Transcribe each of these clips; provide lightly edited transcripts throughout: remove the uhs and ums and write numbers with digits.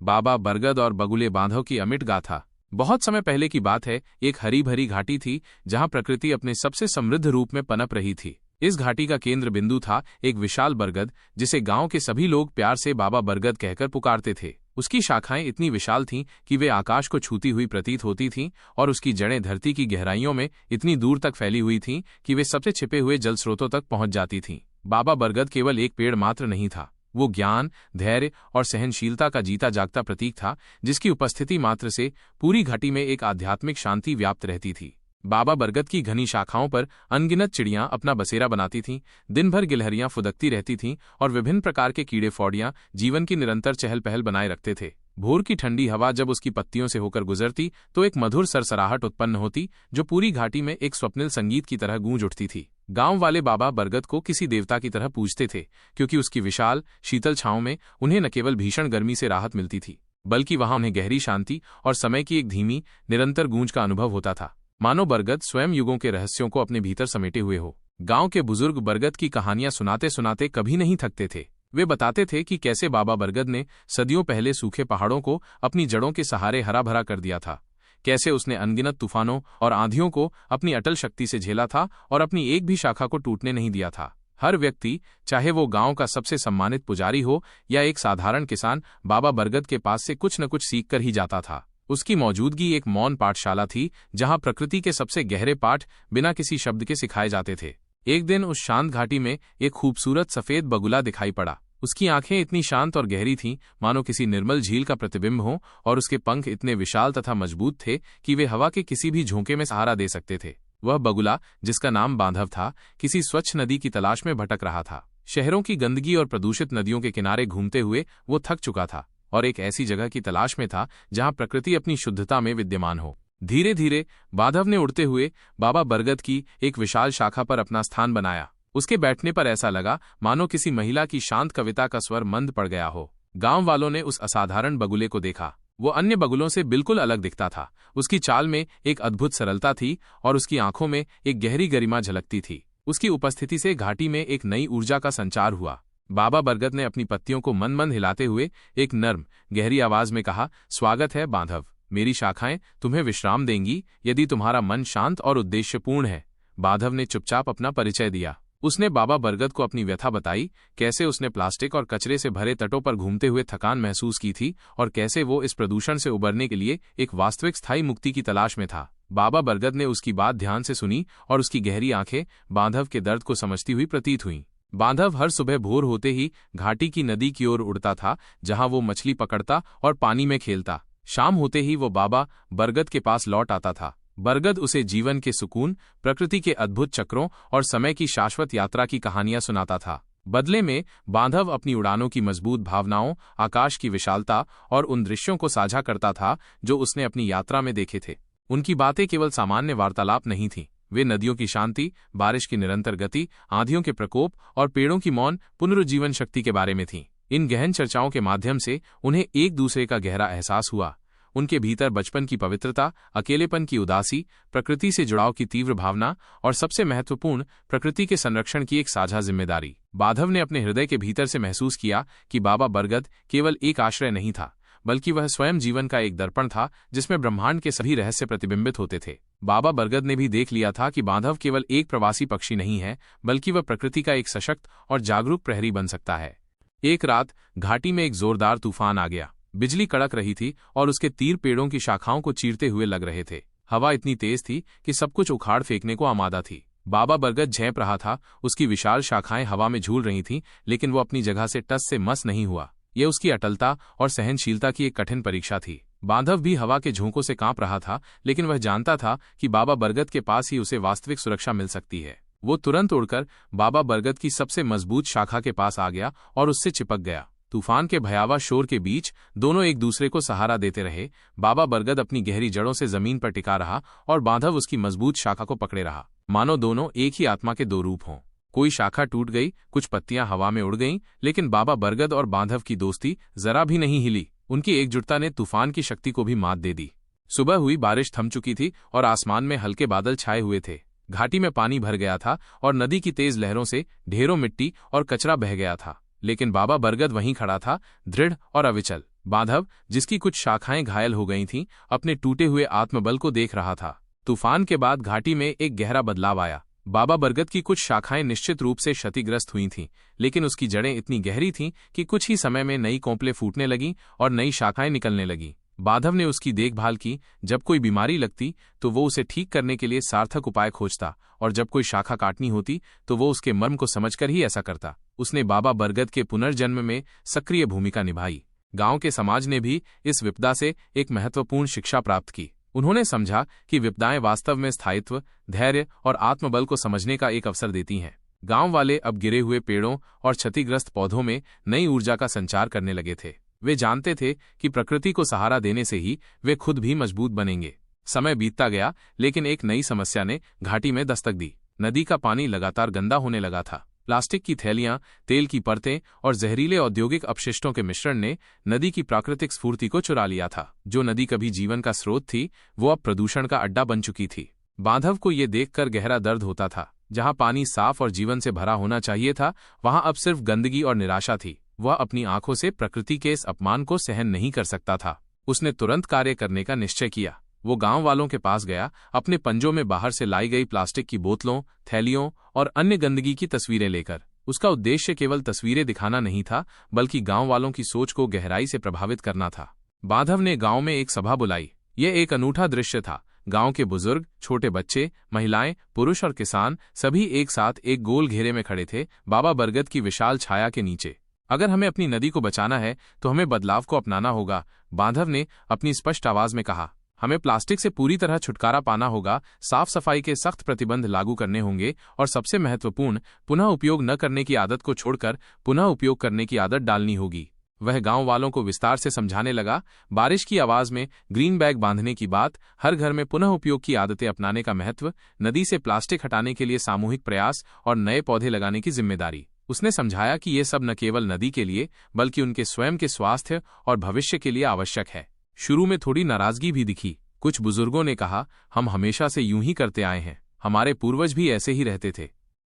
बाबा बरगद और बगुले बांधव की अमिट गाथा। बहुत समय पहले की बात है, एक हरी भरी घाटी थी जहां प्रकृति अपने सबसे समृद्ध रूप में पनप रही थी। इस घाटी का केंद्र बिंदु था एक विशाल बरगद, जिसे गांव के सभी लोग प्यार से बाबा बरगद कहकर पुकारते थे। उसकी शाखाएं इतनी विशाल थीं कि वे आकाश को छूती हुई प्रतीत होती थीं, और उसकी जड़ें धरती की गहराइयों में इतनी दूर तक फैली हुई थीं कि वे सबसे छिपे हुए जल स्रोतों तक पहुंच जाती थीं। बाबा बरगद केवल एक पेड़ मात्र नहीं था, वो ज्ञान, धैर्य और सहनशीलता का जीता जागता प्रतीक था, जिसकी उपस्थिति मात्र से पूरी घाटी में एक आध्यात्मिक शांति व्याप्त रहती थी। बाबा बरगद की घनी शाखाओं पर अनगिनत चिड़ियां अपना बसेरा बनाती थीं, दिन भर गिलहरियां फुदकती रहती थीं और विभिन्न प्रकार के कीड़े फौड़ियां जीवन की निरंतर चहल पहल बनाए रखते थे। भोर की ठंडी हवा जब उसकी पत्तियों से होकर गुजरती तो एक मधुर सरसराहट उत्पन्न होती, जो पूरी घाटी में एक स्वप्निल संगीत की तरह गूंज उठती थी। गांव वाले बाबा बरगद को किसी देवता की तरह पूजते थे, क्योंकि उसकी विशाल शीतल छांव में उन्हें न केवल भीषण गर्मी से राहत मिलती थी, बल्कि वहां उन्हें गहरी शांति और समय की एक धीमी निरंतर गूंज का अनुभव होता था, मानो बरगद स्वयं युगों के रहस्यों को अपने भीतर समेटे हुए हो। गांव के बुजुर्ग बरगद की कहानियां सुनाते सुनाते कभी नहीं थकते थे। वे बताते थे कि कैसे बाबा बरगद ने सदियों पहले सूखे पहाड़ों को अपनी जड़ों के सहारे हरा भरा कर दिया था, कैसे उसने अनगिनत तूफानों और आंधियों को अपनी अटल शक्ति से झेला था और अपनी एक भी शाखा को टूटने नहीं दिया था। हर व्यक्ति, चाहे वो गांव का सबसे सम्मानित पुजारी हो या एक साधारण किसान, बाबा बरगद के पास से कुछ न कुछ सीख कर ही जाता था। उसकी मौजूदगी एक मौन पाठशाला थी, जहां प्रकृति के सबसे गहरे पाठ बिना किसी शब्द के सिखाए जाते थे। एक दिन उस शांत घाटी में एक खूबसूरत सफेद बगुला दिखाई पड़ा। उसकी आंखें इतनी शांत और गहरी थीं मानो किसी निर्मल झील का प्रतिबिंब हो, और उसके पंख इतने विशाल तथा मजबूत थे कि वे हवा के किसी भी झोंके में सहारा दे सकते थे। वह बगुला, जिसका नाम बांधव था, किसी स्वच्छ नदी की तलाश में भटक रहा था। शहरों की गंदगी और प्रदूषित नदियों के किनारे घूमते हुए वो थक चुका था और एक ऐसी जगह की तलाश में था जहां प्रकृति अपनी शुद्धता में विद्यमान हो। धीरे धीरे बांधव ने उड़ते हुए बाबा बरगद की एक विशाल शाखा पर अपना स्थान बनाया। उसके बैठने पर ऐसा लगा मानो किसी महिला की शांत कविता का स्वर मंद पड़ गया हो। गांव वालों ने उस असाधारण बगुले को देखा। वो अन्य बगुलों से बिल्कुल अलग दिखता था। उसकी चाल में एक अद्भुत सरलता थी और उसकी आंखों में एक गहरी गरिमा झलकती थी। उसकी उपस्थिति से घाटी में एक नई ऊर्जा का संचार हुआ। बाबा बरगद ने अपनी पत्तियों को मंद मंद हिलाते हुए एक नर्म, गहरी आवाज में कहा, स्वागत है बांधव, मेरी शाखाएं तुम्हें विश्राम देंगी यदि तुम्हारा मन शांत और उद्देश्यपूर्ण है। बांधव ने चुपचाप अपना परिचय दिया। उसने बाबा बरगद को अपनी व्यथा बताई, कैसे उसने प्लास्टिक और कचरे से भरे तटों पर घूमते हुए थकान महसूस की थी और कैसे वो इस प्रदूषण से उबरने के लिए एक वास्तविक स्थायी मुक्ति की तलाश में था। बाबा बरगद ने उसकी बात ध्यान से सुनी और उसकी गहरी आंखें बांधव के दर्द को समझती हुई प्रतीत हुईं। बांधव हर सुबह भोर होते ही घाटी की नदी की ओर उड़ता था, जहां वो मछली पकड़ता और पानी में खेलता। शाम होते ही वो बाबा बरगद के पास लौट आता था। बरगद उसे जीवन के सुकून, प्रकृति के अद्भुत चक्रों और समय की शाश्वत यात्रा की कहानियां सुनाता था। बदले में बांधव अपनी उड़ानों की मजबूत भावनाओं, आकाश की विशालता और उन दृश्यों को साझा करता था जो उसने अपनी यात्रा में देखे थे। उनकी बातें केवल सामान्य वार्तालाप नहीं थीं। वे नदियों की शांति, बारिश की निरंतर गति, आंधियों के प्रकोप और पेड़ों की मौन पुनरुज्जीवन शक्ति के बारे में थीं। इन गहन चर्चाओं के माध्यम से उन्हें एक दूसरे का गहरा एहसास हुआ। उनके भीतर बचपन की पवित्रता, अकेलेपन की उदासी, प्रकृति से जुड़ाव की तीव्र भावना और सबसे महत्वपूर्ण, प्रकृति के संरक्षण की एक साझा जिम्मेदारी। बांधव ने अपने हृदय के भीतर से महसूस किया कि बाबा बरगद केवल एक आश्रय नहीं था, बल्कि वह स्वयं जीवन का एक दर्पण था जिसमें ब्रह्मांड के सभी रहस्य प्रतिबिंबित होते थे। बाबा बरगद ने भी देख लिया था कि बांधव केवल एक प्रवासी पक्षी नहीं है, बल्कि वह प्रकृति का एक सशक्त और जागरूक प्रहरी बन सकता है। एक रात घाटी में एक जोरदार तूफान आ गया। बिजली कड़क रही थी और उसके तीर पेड़ों की शाखाओं को चीरते हुए लग रहे थे। हवा इतनी तेज थी कि सब कुछ उखाड़ फेंकने को आमादा थी। बाबा बरगद झेंप रहा था। उसकी विशाल शाखाएं हवा में झूल रही थीं, लेकिन वो अपनी जगह से टस से मस नहीं हुआ। यह उसकी अटलता और सहनशीलता की एक कठिन परीक्षा थी। बांधव भी हवा के झोंकों से कांप रहा था, लेकिन वह जानता था कि बाबा बरगद के पास ही उसे वास्तविक सुरक्षा मिल सकती है। वो तुरंत उड़कर बाबा बरगद की सबसे मजबूत शाखा के पास आ गया और उससे चिपक गया। तूफान के भयावह शोर के बीच दोनों एक दूसरे को सहारा देते रहे। बाबा बरगद अपनी गहरी जड़ों से जमीन पर टिका रहा और बांधव उसकी मजबूत शाखा को पकड़े रहा, मानो दोनों एक ही आत्मा के दो रूप हों। कोई शाखा टूट गई, कुछ पत्तियां हवा में उड़ गईं, लेकिन बाबा बरगद और बांधव की दोस्ती जरा भी नहीं हिली। उनकी एकजुटता ने तूफान की शक्ति को भी मात दे दी। सुबह हुई, बारिश थम चुकी थी और आसमान में हल्के बादल छाए हुए थे। घाटी में पानी भर गया था और नदी की तेज लहरों से ढेरों मिट्टी और कचरा बह गया था, लेकिन बाबा बरगद वहीं खड़ा था, दृढ़ और अविचल। बांधव, जिसकी कुछ शाखाएं घायल हो गई थीं, अपने टूटे हुए आत्मबल को देख रहा था। तूफान के बाद घाटी में एक गहरा बदलाव आया। बाबा बरगद की कुछ शाखाएं निश्चित रूप से क्षतिग्रस्त हुई थीं, लेकिन उसकी जड़ें इतनी गहरी थीं कि कुछ ही समय में नई कोंपलें फूटने लगीं और नई शाखाएं निकलने लगीं। बांधव ने उसकी देखभाल की। जब कोई बीमारी लगती तो वो उसे ठीक करने के लिए सार्थक उपाय खोजता, और जब कोई शाखा काटनी होती तो वो उसके मर्म को समझकर ही ऐसा करता। उसने बाबा बरगद के पुनर्जन्म में सक्रिय भूमिका निभाई। गांव के समाज ने भी इस विपदा से एक महत्वपूर्ण शिक्षा प्राप्त की। उन्होंने समझा कि विपदाएं वास्तव में स्थायित्व, धैर्य और आत्मबल को समझने का एक अवसर देती हैं। गांव वाले अब गिरे हुए पेड़ों और क्षतिग्रस्त पौधों में नई ऊर्जा का संचार करने लगे थे। वे जानते थे कि प्रकृति को सहारा देने से ही वे खुद भी मजबूत बनेंगे। समय बीतता गया, लेकिन एक नई समस्या ने घाटी में दस्तक दी। नदी का पानी लगातार गंदा होने लगा था। प्लास्टिक की थैलियां, तेल की परतें और जहरीले औद्योगिक अपशिष्टों के मिश्रण ने नदी की प्राकृतिक स्फूर्ति को चुरा लिया था। जो नदी कभी जीवन का स्रोत थी, वो अब प्रदूषण का अड्डा बन चुकी थी। बांधव को ये देखकर गहरा दर्द होता था। जहां पानी साफ और जीवन से भरा होना चाहिए था, वहां अब सिर्फ गंदगी और निराशा थी। वह अपनी आंखों से प्रकृति के इस अपमान को सहन नहीं कर सकता था। उसने तुरंत कार्य करने का निश्चय किया। वो गांव वालों के पास गया, अपने पंजों में बाहर से लाई गई प्लास्टिक की बोतलों, थैलियों और अन्य गंदगी की तस्वीरें लेकर। उसका उद्देश्य केवल तस्वीरें दिखाना नहीं था, बल्कि गांव वालों की सोच को गहराई से प्रभावित करना था। बांधव ने गांव में एक सभा बुलाई। यह एक अनूठा दृश्य था। गांव के बुजुर्ग, छोटे बच्चे, महिलाएं, पुरुष और किसान सभी एक साथ एक गोल घेरे में खड़े थे, बाबा बरगद की विशाल छाया के नीचे। अगर हमें अपनी नदी को बचाना है तो हमें बदलाव को अपनाना होगा, बांधव ने अपनी स्पष्ट आवाज में कहा। हमें प्लास्टिक से पूरी तरह छुटकारा पाना होगा, साफ सफाई के सख्त प्रतिबंध लागू करने होंगे और सबसे महत्वपूर्ण, पुनः उपयोग न करने की आदत को छोड़कर पुनः उपयोग करने की आदत डालनी होगी। वह गांव वालों को विस्तार से समझाने लगा। बारिश की आवाज में ग्रीन बैग बांधने की बात, हर घर में पुनः उपयोग की आदतें अपनाने का महत्व, नदी से प्लास्टिक हटाने के लिए सामूहिक प्रयास और नए पौधे लगाने की जिम्मेदारी। उसने समझाया कि ये सब न केवल नदी के लिए, बल्कि उनके स्वयं के स्वास्थ्य और भविष्य के लिए आवश्यक है। शुरू में थोड़ी नाराजगी भी दिखी। कुछ बुजुर्गों ने कहा, हम हमेशा से यूं ही करते आए हैं, हमारे पूर्वज भी ऐसे ही रहते थे।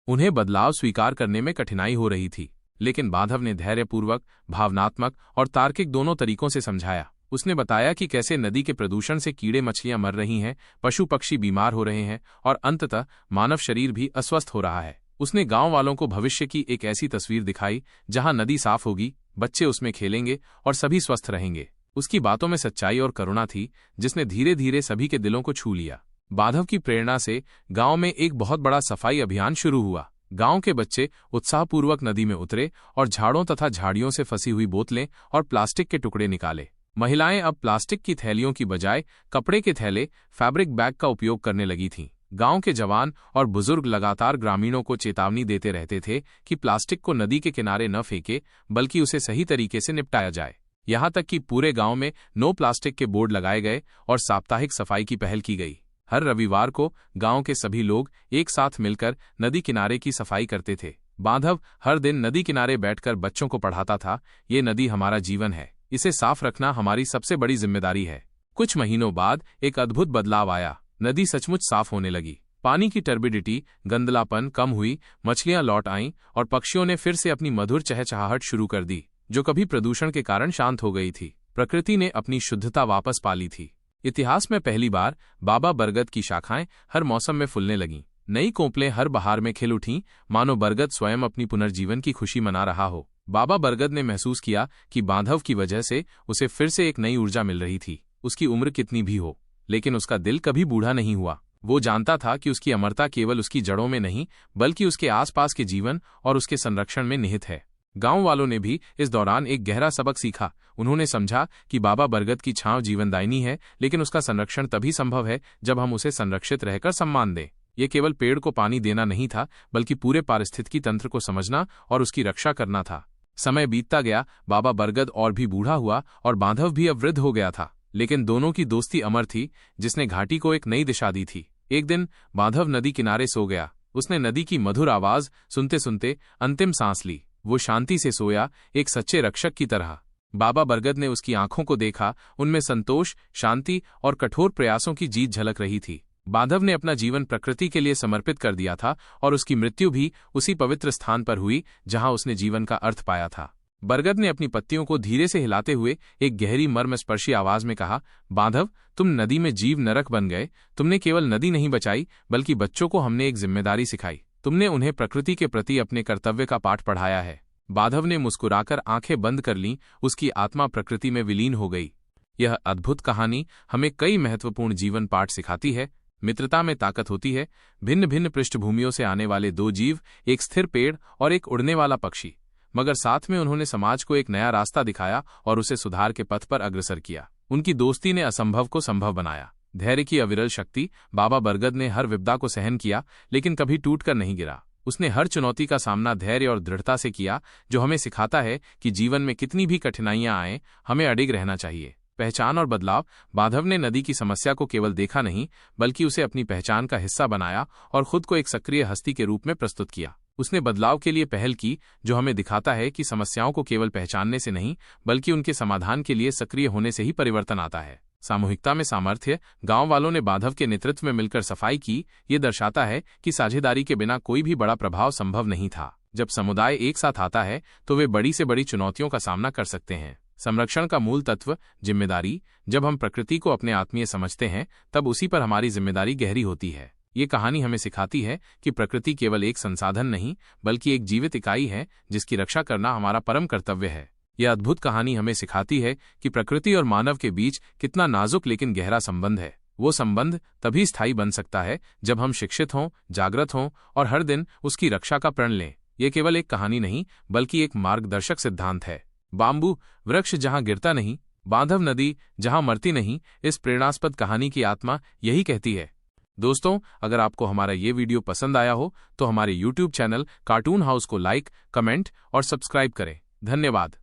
उन्हें बदलाव स्वीकार करने में कठिनाई हो रही थी, लेकिन बांधव ने धैर्यपूर्वक, भावनात्मक और तार्किक दोनों तरीकों से समझाया। उसने बताया कि कैसे नदी के प्रदूषण से कीड़े मछलियां मर रही हैं, पशु पक्षी बीमार हो रहे हैं और अंततः मानव शरीर भी अस्वस्थ हो रहा है। उसने गांव वालों को भविष्य की एक ऐसी तस्वीर दिखाई जहां नदी साफ होगी, बच्चे उसमें खेलेंगे और सभी स्वस्थ रहेंगे। उसकी बातों में सच्चाई और करुणा थी, जिसने धीरे धीरे सभी के दिलों को छू लिया। बांधव की प्रेरणा से गांव में एक बहुत बड़ा सफाई अभियान शुरू हुआ। गांव के बच्चे उत्साहपूर्वक नदी में उतरे और झाड़ों तथा झाड़ियों से फंसी हुई बोतलें और प्लास्टिक के टुकड़े निकाले। महिलाएं अब प्लास्टिक की थैलियों की बजाय कपड़े के थैले, फैब्रिक बैग का उपयोग करने लगी थीं। गांव के जवान और बुजुर्ग लगातार ग्रामीणों को चेतावनी देते रहते थे कि प्लास्टिक को नदी के किनारे न फेंके, बल्कि उसे सही तरीके से निपटाया जाए। यहां तक कि पूरे गांव में नो प्लास्टिक के बोर्ड लगाए गए और साप्ताहिक सफाई की पहल की गई। हर रविवार को गांव के सभी लोग एक साथ मिलकर नदी किनारे की सफाई करते थे। बांधव हर दिन नदी किनारे बैठकर बच्चों को पढ़ाता था, ये नदी हमारा जीवन है, इसे साफ रखना हमारी सबसे बड़ी जिम्मेदारी है। कुछ महीनों बाद एक अद्भुत बदलाव आया। नदी सचमुच साफ होने लगी। पानी की टर्बिडिटी, गंदलापन कम हुई, मछलियां लौट आईं और पक्षियों ने फिर से अपनी मधुर चहचहाहट शुरू कर दी, जो कभी प्रदूषण के कारण शांत हो गई थी। प्रकृति ने अपनी शुद्धता वापस पा ली थी। इतिहास में पहली बार बाबा बरगद की शाखाएं हर मौसम में फूलने लगीं। नई कोंपलें हर बहार में खिल उठीं, मानो बरगद स्वयं अपनी पुनर्जीवन की खुशी मना रहा हो। बाबा बरगद ने महसूस किया कि बांधव की वजह से उसे फिर से एक नई ऊर्जा मिल रही थी। उसकी उम्र कितनी भी हो, लेकिन उसका दिल कभी बूढ़ा नहीं हुआ। वो जानता था कि उसकी अमरता केवल उसकी जड़ों में नहीं, बल्कि उसके आसपास के जीवन और उसके संरक्षण में निहित है। गांव वालों ने भी इस दौरान एक गहरा सबक सीखा। उन्होंने समझा कि बाबा बरगद की छांव जीवनदायिनी है, लेकिन उसका संरक्षण तभी संभव है जब हम उसे संरक्षित रहकर सम्मान दें। ये केवल पेड़ को पानी देना नहीं था, बल्कि पूरे पारिस्थितिकी तंत्र को समझना और उसकी रक्षा करना था। समय बीतता गया, बाबा बरगद और भी बूढ़ा हुआ और बांधव भी अब वृद्ध हो गया था, लेकिन दोनों की दोस्ती अमर थी, जिसने घाटी को एक नई दिशा दी थी। एक दिन बांधव नदी किनारे सो गया। उसने नदी की मधुर आवाज सुनते सुनते अंतिम सांस ली। वो शांति से सोया, एक सच्चे रक्षक की तरह। बाबा बरगद ने उसकी आंखों को देखा, उनमें संतोष, शांति और कठोर प्रयासों की जीत झलक रही थी। बांधव ने अपना जीवन प्रकृति के लिए समर्पित कर दिया था और उसकी मृत्यु भी उसी पवित्र स्थान पर हुई जहां उसने जीवन का अर्थ पाया था। बरगद ने अपनी पत्तियों को धीरे से हिलाते हुए एक गहरी मर्मस्पर्शी आवाज में कहा, बांधव, तुम नदी में जीव नरक बन गए। तुमने केवल नदी नहीं बचाई, बल्कि बच्चों को हमने एक जिम्मेदारी सिखाई। तुमने उन्हें प्रकृति के प्रति अपने कर्तव्य का पाठ पढ़ाया है। बांधव ने मुस्कुराकर आंखें बंद कर लीं, उसकी आत्मा प्रकृति में विलीन हो गई। यह अद्भुत कहानी हमें कई महत्वपूर्ण जीवन पाठ सिखाती है। मित्रता में ताकत होती है। भिन्न भिन्न पृष्ठभूमियों से आने वाले दो जीव, एक स्थिर पेड़ और एक उड़ने वाला पक्षी, मगर साथ में उन्होंने समाज को एक नया रास्ता दिखाया और उसे सुधार के पथ पर अग्रसर किया। उनकी दोस्ती ने असंभव को संभव बनाया। धैर्य की अविरल शक्ति। बाबा बरगद ने हर विपदा को सहन किया, लेकिन कभी टूटकर नहीं गिरा। उसने हर चुनौती का सामना धैर्य और दृढ़ता से किया, जो हमें सिखाता है कि जीवन में कितनी भी कठिनाइयां आएं, हमें अडिग रहना चाहिए। पहचान और बदलाव। बांधव ने नदी की समस्या को केवल देखा नहीं, बल्कि उसे अपनी पहचान का हिस्सा बनाया और खुद को एक सक्रिय हस्ती के रूप में प्रस्तुत किया। उसने बदलाव के लिए पहल की, जो हमें दिखाता है कि समस्याओं को केवल पहचानने से नहीं, बल्कि उनके समाधान के लिए सक्रिय होने से ही परिवर्तन आता है। सामूहिकता में सामर्थ्य। गांव वालों ने बांधव के नेतृत्व में मिलकर सफाई की। ये दर्शाता है कि साझेदारी के बिना कोई भी बड़ा प्रभाव संभव नहीं था। जब समुदाय एक साथ आता है तो वे बड़ी से बड़ी चुनौतियों का सामना कर सकते हैं। संरक्षण का मूल तत्व, जिम्मेदारी। जब हम प्रकृति को अपने आत्मीय समझते हैं, तब उसी पर हमारी जिम्मेदारी गहरी होती है। ये कहानी हमें सिखाती है कि प्रकृति केवल एक संसाधन नहीं, बल्कि एक जीवित इकाई है, जिसकी रक्षा करना हमारा परम कर्तव्य है। यह अद्भुत कहानी हमें सिखाती है कि प्रकृति और मानव के बीच कितना नाजुक लेकिन गहरा संबंध है। वो संबंध तभी स्थायी बन सकता है जब हम शिक्षित हों, जागृत हों और हर दिन उसकी रक्षा का प्रण लें। यह केवल एक कहानी नहीं, बल्कि एक मार्गदर्शक सिद्धांत है। बाम्बू वृक्ष जहां गिरता नहीं, बांधव नदी जहां मरती नहीं, इस प्रेरणास्पद कहानी की आत्मा यही कहती है। दोस्तों, अगर आपको हमारा ये वीडियो पसंद आया हो तो हमारे YouTube चैनल कार्टून हाउस को लाइक, कमेंट और सब्सक्राइब करें। धन्यवाद।